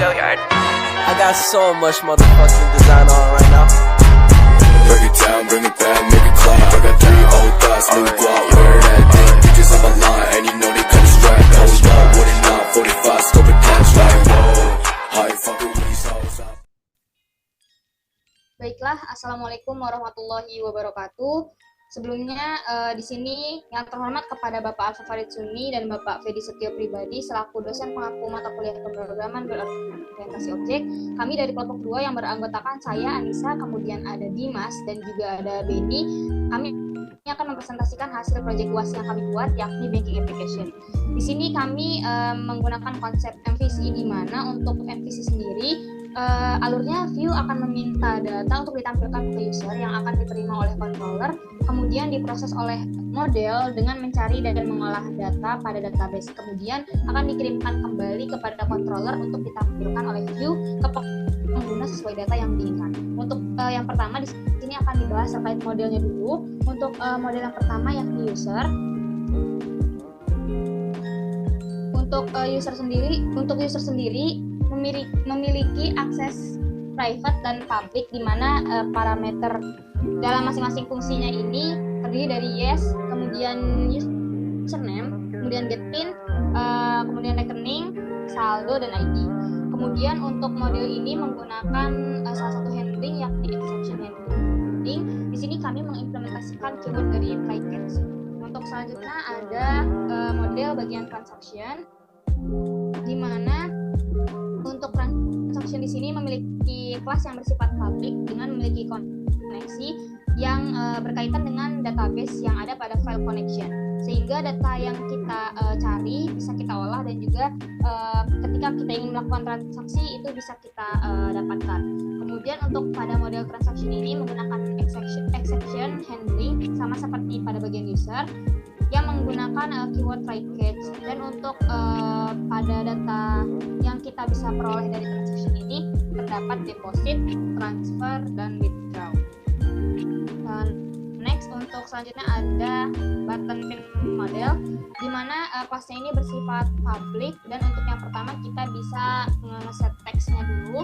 Go yard. I got so much motherfucking design on right now. Break it down, bring it back, make it clap. I got 3 old thoughts, new guap, where that thing. Bitches on my line, and you know they come strapped. Hold up, what it not, 45, scope and catch like, whoa. How you fucking with these hoes out? Baiklah, assalamualaikum warahmatullahi wabarakatuh. Sebelumnya di sini yang terhormat kepada Bapak Alfa Farid Sunni dan Bapak Fedi Setio Pribadi selaku dosen pengaku mata kuliah pemrograman berorientasi objek. Kami dari kelompok 2 yang beranggotakan saya Anissa, kemudian ada Dimas dan juga ada Benny. Kami akan mempresentasikan hasil proyek UAS yang kami buat, yakni banking application. Di sini kami menggunakan konsep MVC, di mana untuk MVC sendiri alurnya view akan meminta data untuk ditampilkan ke user yang akan diterima oleh controller, kemudian diproses oleh model dengan mencari dan mengolah data pada database, kemudian akan dikirimkan kembali kepada controller untuk ditampilkan oleh view ke pengguna sesuai data yang diinginkan. Untuk yang pertama di sini akan dibahas terkait modelnya dulu. Untuk model yang pertama yakni user. Untuk user sendiri memiliki akses private dan public, di mana parameter dalam masing-masing fungsinya ini terdiri dari yes, kemudian username, kemudian get pin, kemudian rekening, saldo, dan ID. Kemudian untuk model ini menggunakan salah satu handling yakni exception handling. Di sini kami mengimplementasikan keyword dari try catch. Untuk selanjutnya ada model bagian transaction, di mana untuk transaction di sini memiliki kelas yang bersifat public dengan memiliki koneksi yang berkaitan dengan database yang ada pada file connection, sehingga data yang kita cari bisa kita olah dan juga ketika kita ingin melakukan transaksi itu bisa kita dapatkan. Kemudian untuk pada model transaction ini menggunakan exception handling sama seperti pada bagian user yang menggunakan keyword try catch. Dan untuk pada data yang kita bisa peroleh dari transaction ini terdapat deposit, transfer, dan withdraw. Next, untuk selanjutnya ada button pin model, di mana kelasnya ini bersifat public, dan untuk yang pertama kita bisa nge-set teksnya dulu,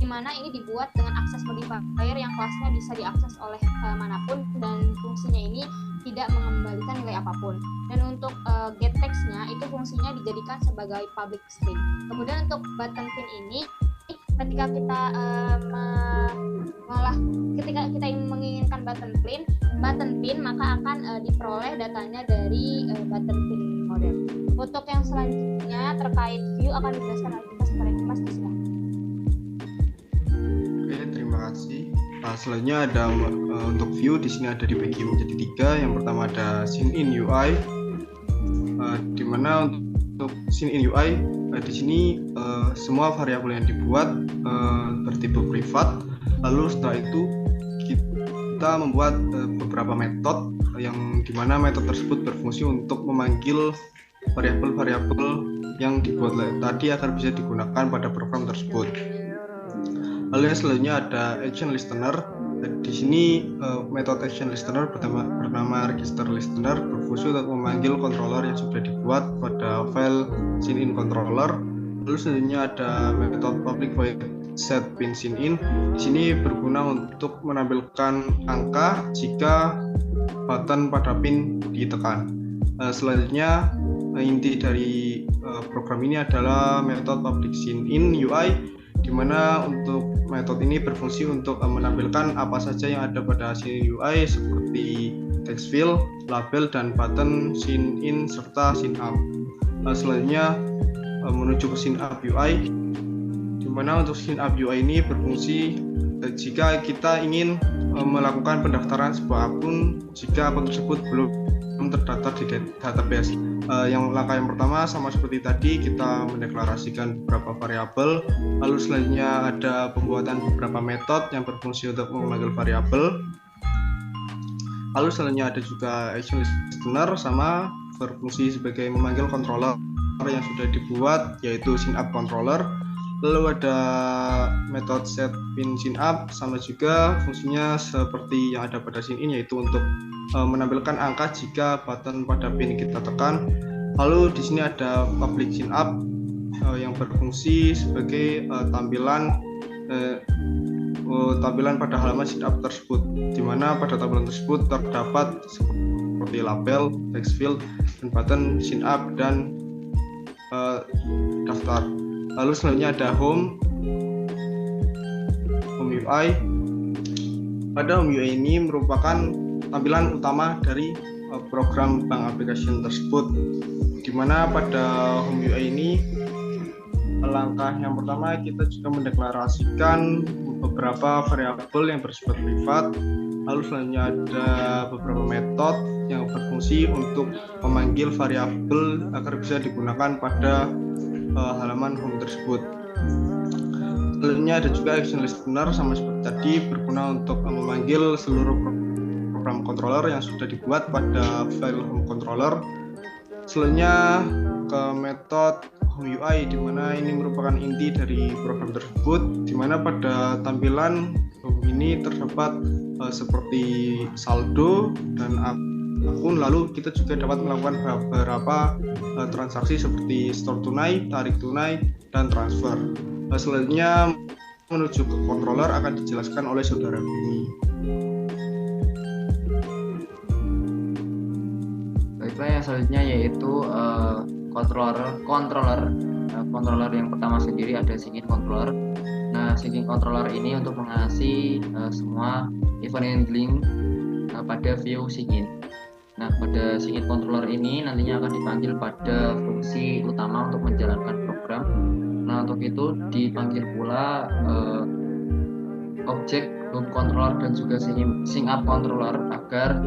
di mana ini dibuat dengan akses modifier yang kelasnya bisa diakses oleh manapun dan fungsinya ini tidak mengembalikan nilai apapun. Dan untuk get text-nya itu fungsinya dijadikan sebagai public string. Kemudian untuk button pin ini ketika kita kita menginginkan button pin maka akan diperoleh datanya dari button pin model. Untuk yang selanjutnya terkait view akan dijelaskan oleh kita secara ringkas di sini. Oke, terima kasih. Selanjutnya ada untuk view di sini ada dibagi menjadi 3. Yang pertama ada scene in UI, di mana untuk scene in UI di sini semua variabel yang dibuat bertipe privat. Lalu setelah itu kita membuat beberapa metode yang dimana metode tersebut berfungsi untuk memanggil variabel-variabel yang dibuat tadi agar bisa digunakan pada program tersebut. Lalu yang selanjutnya ada action listener. Di sini metode action listener bernama register listener berfungsi untuk memanggil controller yang sudah dibuat pada file scene in controller. Lalu selanjutnya ada metode public void set pin scene in. Di sini berguna untuk menampilkan angka jika button pada pin ditekan. Selanjutnya inti dari program ini adalah metode public scene in UI, di mana untuk metode ini berfungsi untuk menampilkan apa saja yang ada pada scene UI seperti text field, label, dan button scene in serta scene up. Selanjutnya menuju ke scene up UI, di mana untuk scene up UI ini berfungsi jika kita ingin melakukan pendaftaran sebuah akun jika akun tersebut belum terdaftar di database. Langkah yang pertama sama seperti tadi, kita mendeklarasikan beberapa variabel. Lalu selanjutnya ada pembuatan beberapa metode yang berfungsi untuk memanggil variabel. Lalu selanjutnya ada juga action listener sama berfungsi sebagai memanggil controller yang sudah dibuat, yaitu scene up controller. Lalu ada metode set pin scene up sama juga fungsinya seperti yang ada pada scene in, yaitu untuk menampilkan angka jika button pada pin kita tekan. Lalu di sini ada public scene up yang berfungsi sebagai tampilan pada halaman sign up tersebut, di mana pada tampilan tersebut terdapat seperti label, text field, dan button sign up dan daftar. Lalu selanjutnya ada home UI. Pada home UI ini merupakan tampilan utama dari program bank application tersebut, di mana pada home UI ini langkah yang pertama kita juga mendeklarasikan beberapa variabel yang bersifat privat. Lalu selanjutnya ada beberapa metode yang berfungsi untuk memanggil variabel agar bisa digunakan pada halaman home tersebut. Selanjutnya ada juga action listener, sama seperti tadi, berguna untuk memanggil seluruh program controller yang sudah dibuat pada file home controller. Selanjutnya ke metode home UI, di mana ini merupakan inti dari program tersebut, di mana pada tampilan home ini terdapat seperti saldo dan akun. Lalu kita juga dapat melakukan beberapa transaksi seperti store tunai, tarik tunai, dan transfer. Selanjutnya menuju ke controller akan dijelaskan oleh saudara Bini. Baiklah, yang selanjutnya yaitu controller yang pertama sendiri ada syncing controller. Nah, syncing controller ini untuk mengawasi semua event handling pada view syncing. Nah, pada syncing controller ini nantinya akan dipanggil pada fungsi utama untuk menjalankan program. Nah, untuk itu dipanggil pula objek home controller dan juga sync up controller agar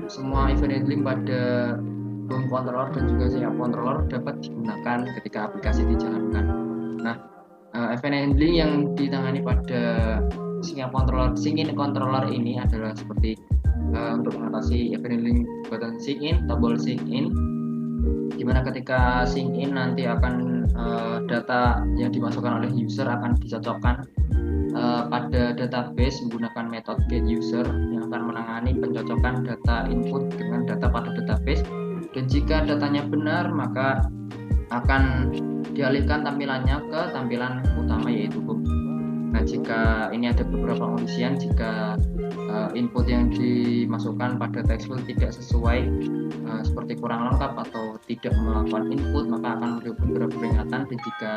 semua event handling pada home controller dan juga sync up controller dapat digunakan ketika aplikasi dijalankan. Nah, event handling yang ditangani pada syncing controller ini adalah seperti untuk mengatasi event handling button sync in, tombol sync in, dimana ketika sync in nanti akan data yang dimasukkan oleh user akan dicocokkan pada database menggunakan metode getUser yang akan menangani pencocokan data input dengan data pada database, dan jika datanya benar maka akan dialihkan tampilannya ke tampilan utama yaitu home. Nah, jika ini ada beberapa kondisian, jika input yang dimasukkan pada text field tidak sesuai seperti kurang lengkap atau tidak melakukan input, maka akan muncul beberapa peringatan, dan jika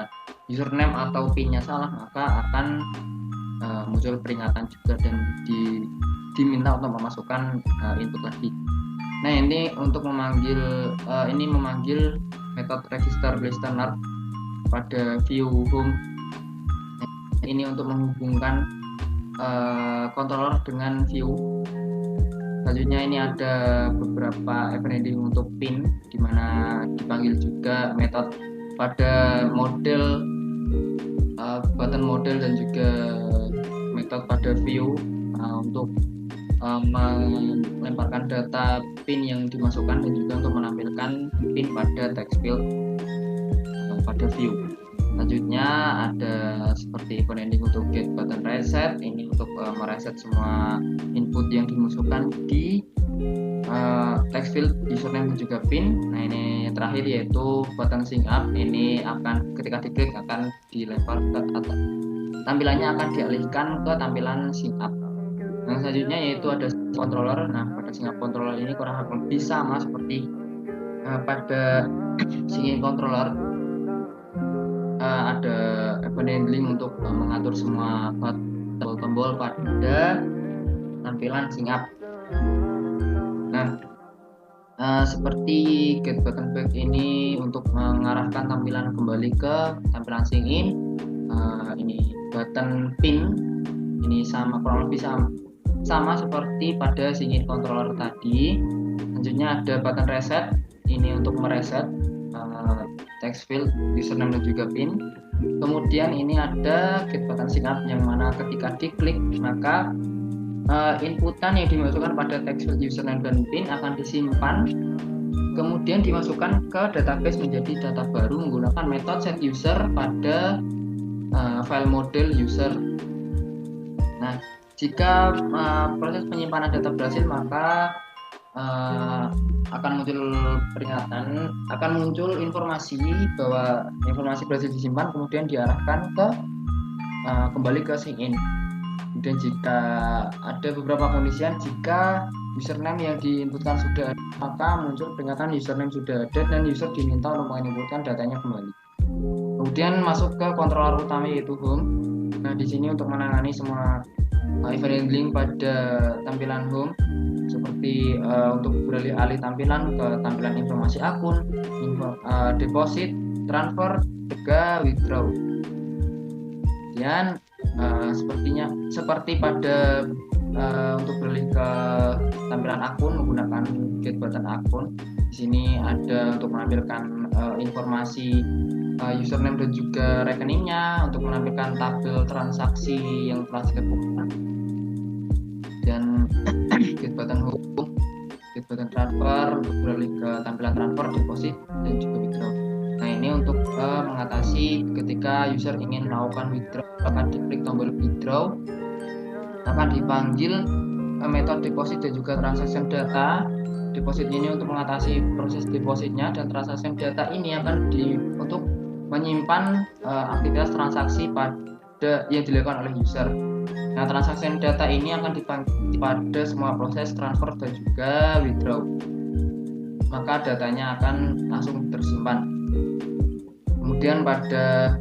username atau PIN-nya salah maka akan muncul peringatan juga dan diminta untuk memasukkan input lagi. Nah, ini untuk memanggil metode register listener pada view home. Ini untuk menghubungkan controller dengan view. Selanjutnya ini ada beberapa event handling untuk pin, di mana dipanggil juga metode pada model button model dan juga metode pada view untuk melemparkan data pin yang dimasukkan dan juga untuk menampilkan pin pada text field pada view. Selanjutnya ada seperti event handling untuk get button reset, ini untuk mereset semua input yang dimasukkan di text field username dan juga pin. Nah, ini terakhir yaitu button sync up, ini akan ketika diklik akan dilempar ke atas, tampilannya akan dialihkan ke tampilan sync up. Nah, selanjutnya yaitu ada controller. Nah, pada sync up controller ini kurang lebih sama seperti pada syncing controller. Ada event handling untuk mengatur semua tombol pada tampilan sync up. Nah, seperti get button back ini untuk mengarahkan tampilan kembali ke tampilan sync in. Ini button pin ini kurang lebih sama seperti pada syncing controller tadi. Selanjutnya ada button reset, ini untuk mereset text field username dan juga pin. Kemudian ini ada get button sync up, yang mana ketika diklik maka inputan yang dimasukkan pada text field username dan pin akan disimpan, kemudian dimasukkan ke database menjadi data baru menggunakan metode setUser pada file model user. Nah, jika proses penyimpanan data berhasil maka akan muncul peringatan, akan muncul informasi bahwa informasi berhasil disimpan, kemudian diarahkan ke kembali ke sign in. Kemudian jika ada beberapa kondisian, jika username yang diinputkan sudah ada, maka muncul peringatan username sudah ada dan user diminta untuk menginputkan datanya kembali. Kemudian masuk ke controller utama yaitu home. Nah, di sini untuk menangani semua event handling pada tampilan home, seperti untuk beralih alih tampilan ke tampilan informasi akun, deposit, transfer, juga withdraw. Kemudian seperti pada untuk beralih ke tampilan akun menggunakan get button akun. Di sini ada untuk menampilkan informasi username dan juga rekeningnya, untuk menampilkan tabel transaksi yang telah dilakukan. Dan get button home, get button transfer untuk beralih ke tampilan transfer, deposit, dan juga withdraw. Nah, ini untuk mengatasi ketika user ingin melakukan withdraw, akan diklik tombol withdraw, akan dipanggil metode deposit dan juga transaction data. Deposit ini untuk mengatasi proses depositnya, dan transaction data ini akan untuk menyimpan aktivitas transaksi yang dilakukan oleh user. Nah, transaction data ini akan dipanggil pada semua proses transfer dan juga withdraw, maka datanya akan langsung tersimpan. Kemudian pada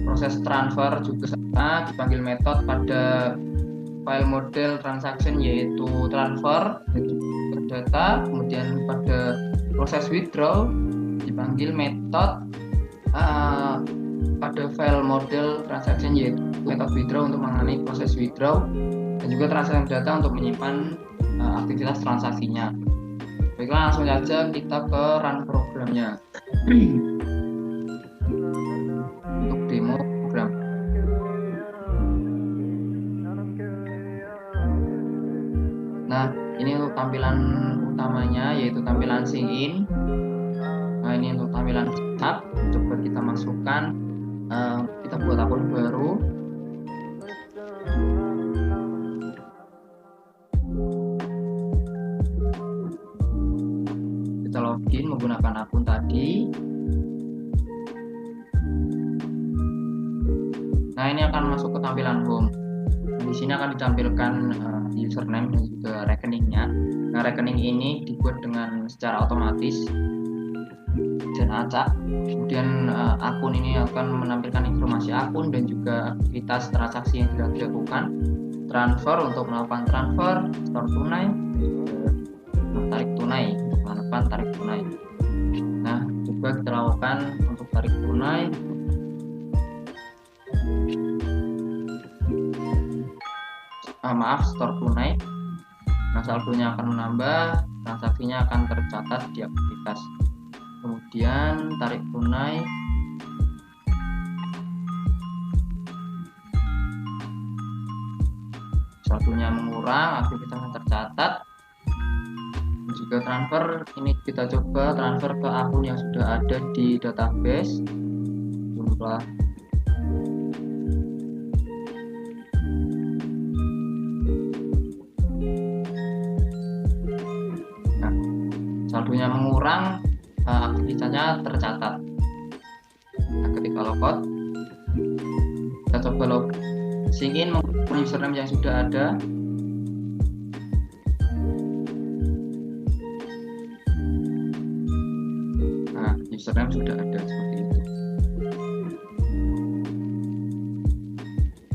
proses transfer juga sama, dipanggil metode pada file model transaction yaitu transfer data. Kemudian pada proses withdraw dipanggil metode pada file model transaction yaitu metode withdraw untuk mengenai proses withdraw, dan juga transaction data untuk menyimpan aktivitas transaksinya. Baiklah, langsung saja kita ke run programnya. Untuk demo program. Nah, ini untuk tampilan utamanya yaitu tampilan sign in. Nah, ini untuk tampilan setup. Coba kita masukkan, kita buat akun baru. Kita login menggunakan akun tadi. Nah, ini akan masuk ke tampilan home. Di sini akan ditampilkan username dan juga rekeningnya. Nah, rekening ini dibuat dengan secara otomatis dan acak. Kemudian akun ini akan menampilkan informasi akun dan juga aktivitas transaksi yang sudah dilakukan. Transfer untuk melakukan transfer, store tunai, tarik tunai untuk melakukan tarik tunai. Nah, coba kita lakukan untuk tarik tunai. Store tunai. Nah, saldonya akan menambah, transaksinya akan tercatat di aktivitas. Kemudian tarik tunai. Saldonya mengurang, aktivitasnya tercatat. Dan juga transfer, ini kita coba transfer ke akun yang sudah ada di database. Jumlah saldonya mengurang, aktivitasnya tercatat. Nah, ketika logout, kita coba sign in menggunakan username yang sudah ada. Nah, username sudah ada seperti itu.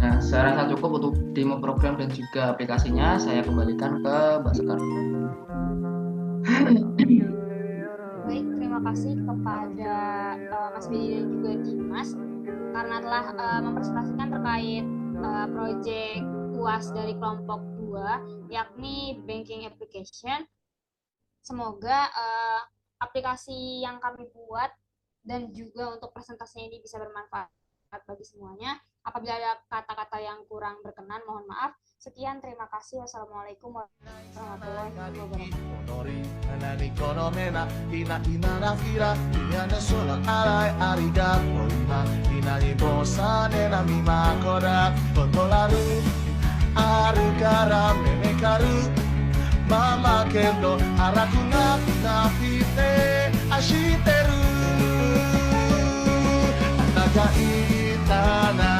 Nah, saya rasa cukup untuk demo program dan juga aplikasinya. Saya kembalikan ke Mbak Sekar. Baik, terima kasih kepada Mas Bedi dan juga Dimas karena telah mempresentasikan terkait proyek UAS dari kelompok 2 yakni banking application. Semoga aplikasi yang kami buat dan juga untuk presentasinya ini bisa bermanfaat bagi semuanya. Apabila ada kata-kata yang kurang berkenan, mohon maaf. Sekian, terima kasih. Wassalamualaikum warahmatullahi ままけど荒くなくなって走ってる長いたな